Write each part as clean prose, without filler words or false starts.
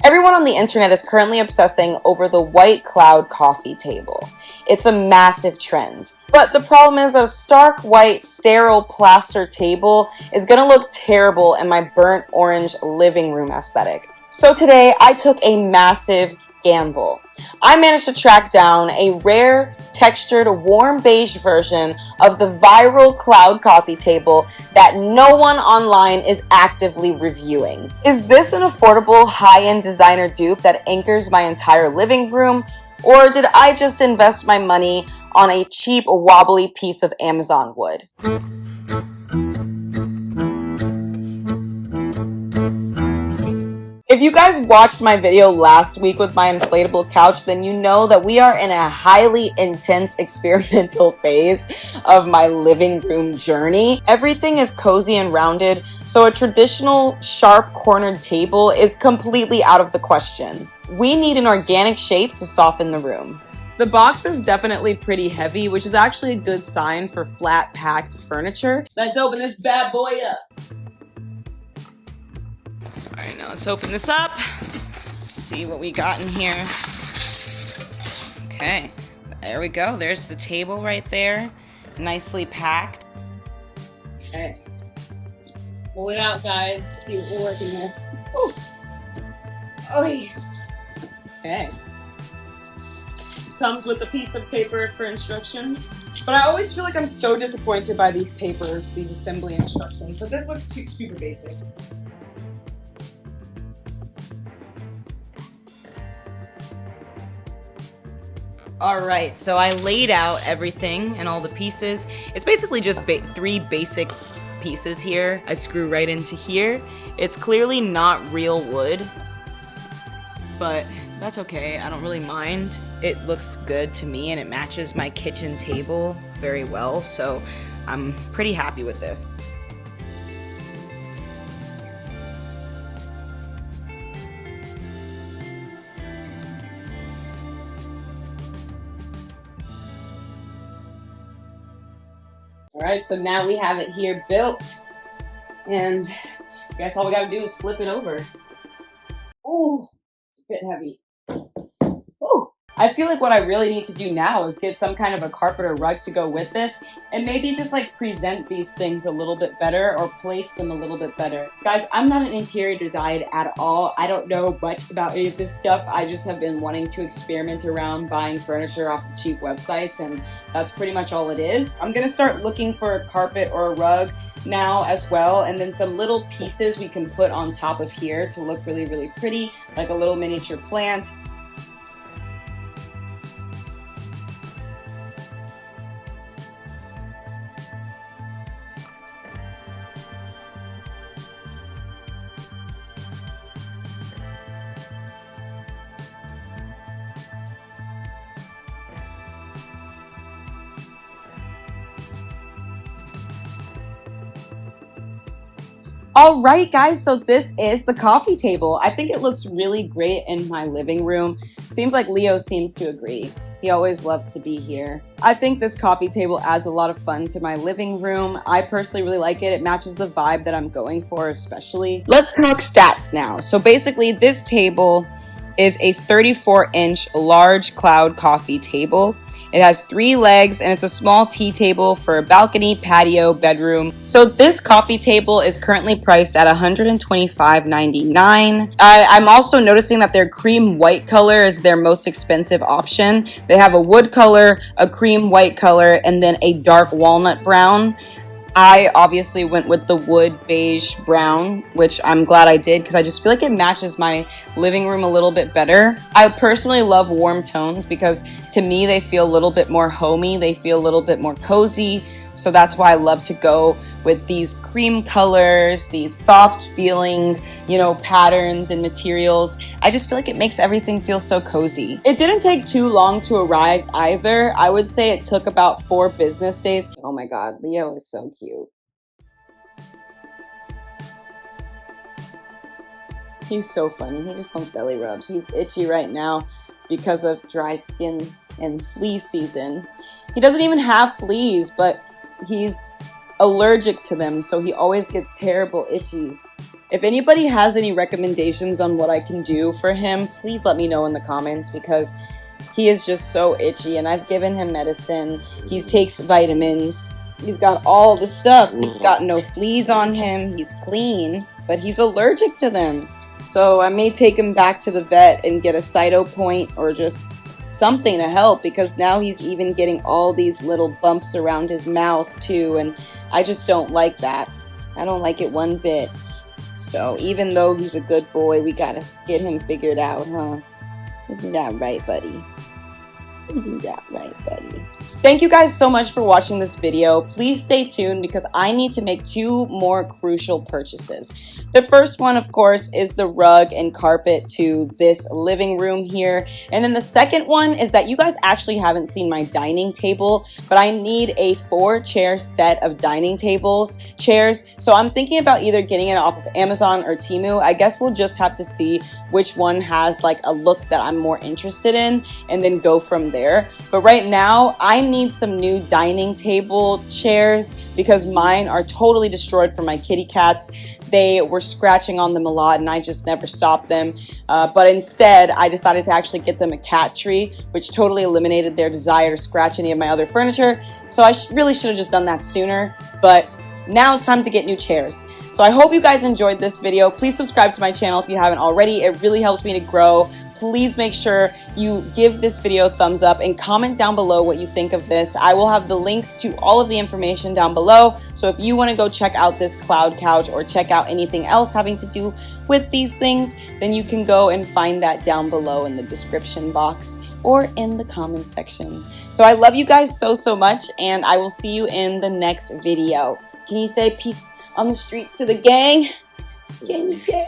Everyone on the internet is currently obsessing over the white cloud coffee table. It's a massive trend. But the problem is that a stark white, sterile plaster table is gonna look terrible in my burnt orange living room aesthetic. So today I took a massive gamble. I managed to track down a rare, textured, warm beige version of the viral cloud coffee table that no one online is actively reviewing. Is this an affordable, high-end designer dupe that anchors my entire living room? Or did I just invest my money on a cheap, wobbly piece of Amazon wood? If you guys watched my video last week with my inflatable couch, then you know that we are in a highly intense experimental phase of my living room journey. Everything is cozy and rounded, so a traditional sharp cornered table is completely out of the question. We need an organic shape to soften the room. The box is definitely pretty heavy, which is actually a good sign for flat packed furniture. Let's open this bad boy up. All right, now let's open this up. See what we got in here. Okay, there we go. There's the table right there. Nicely packed. Okay. Let's pull it out, guys. See what we're working with. Ooh. Oh, yeah. Okay. Comes with a piece of paper for instructions. But I always feel like I'm so disappointed by these papers, these assembly instructions. But this looks super basic. Alright, so I laid out everything and all the pieces. It's basically just three basic pieces here. I screw right into here. It's clearly not real wood, but that's okay. I don't really mind. It looks good to me and it matches my kitchen table very well, so I'm pretty happy with this. Alright, so now we have it here built, and I guess all we gotta do is flip it over. Ooh, it's a bit heavy. Ooh. I feel like what I really need to do now is get some kind of a carpet or rug to go with this, and maybe just like present these things a little bit better or place them a little bit better. Guys, I'm not an interior designer at all. I don't know much about any of this stuff. I just have been wanting to experiment around buying furniture off of cheap websites, and that's pretty much all it is. I'm gonna start looking for a carpet or a rug now as well, and then some little pieces we can put on top of here to look really, really pretty, like a little miniature plant. All right, guys, so this is the coffee table. I think it looks really great in my living room. Seems like Leo seems to agree. He always loves to be here. I think this coffee table adds a lot of fun to my living room. I personally really like it. It matches the vibe that I'm going for especially. Let's talk stats now. So basically this table is a 34-inch large cloud coffee table. It has 3 legs and it's a small tea table for a balcony, patio, bedroom. So this coffee table is currently priced at $125.99. I'm also noticing that their cream white color is their most expensive option. They have a wood color, a cream white color, and then a dark walnut brown. I obviously went with the wood beige brown, which I'm glad I did because I just feel like it matches my living room a little bit better. I personally love warm tones because to me they feel a little bit more homey, they feel a little bit more cozy. So that's why I love to go with these cream colors, these soft feeling, patterns and materials. I just feel like it makes everything feel so cozy. It didn't take too long to arrive either. I would say it took about 4 business days. Oh my God, Leo is so cute. He's so funny. He just wants belly rubs. He's itchy right now because of dry skin and flea season. He doesn't even have fleas, but he's allergic to them, so he always gets terrible itchies. If anybody has any recommendations on what I can do for him, please let me know in the comments, because he is just so itchy, and I've given him medicine. He takes vitamins. He's got all the stuff. He's got no fleas on him. He's clean, but he's allergic to them. So I may take him back to the vet and get a cyto point or just something to help, because now he's even getting all these little bumps around his mouth too, and I just don't like that. I don't like it one bit. So even though he's a good boy, we gotta get him figured out, huh? Isn't that right, buddy? Isn't that right, buddy? Thank you guys so much for watching this video. Please stay tuned, because I need to make 2 more crucial purchases. The first one, of course, is the rug and carpet to this living room here. And then the second one is that you guys actually haven't seen my dining table, but I need a 4-chair set of dining chairs. So I'm thinking about either getting it off of Amazon or Temu. I guess we'll just have to see which one has like a look that I'm more interested in, and then go from there. But right now, I need some new dining table chairs, because mine are totally destroyed from my kitty cats. They were scratching on them a lot, and I just never stopped them. But instead, I decided to actually get them a cat tree, which totally eliminated their desire to scratch any of my other furniture. So I really should have just done that sooner. But now it's time to get new chairs. So I hope you guys enjoyed this video. Please subscribe to my channel if you haven't already. It really helps me to grow. Please make sure you give this video a thumbs up and comment down below what you think of this. I will have the links to all of the information down below. So if you want to go check out this cloud couch or check out anything else having to do with these things, then you can go and find that down below in the description box or in the comment section. So I love you guys so, so much, and I will see you in the next video. Can you say peace on the streets to the gang? Can you say?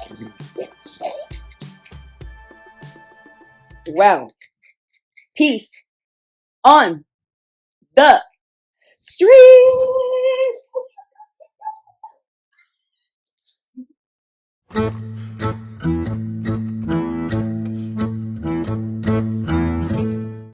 Well, peace on the streets.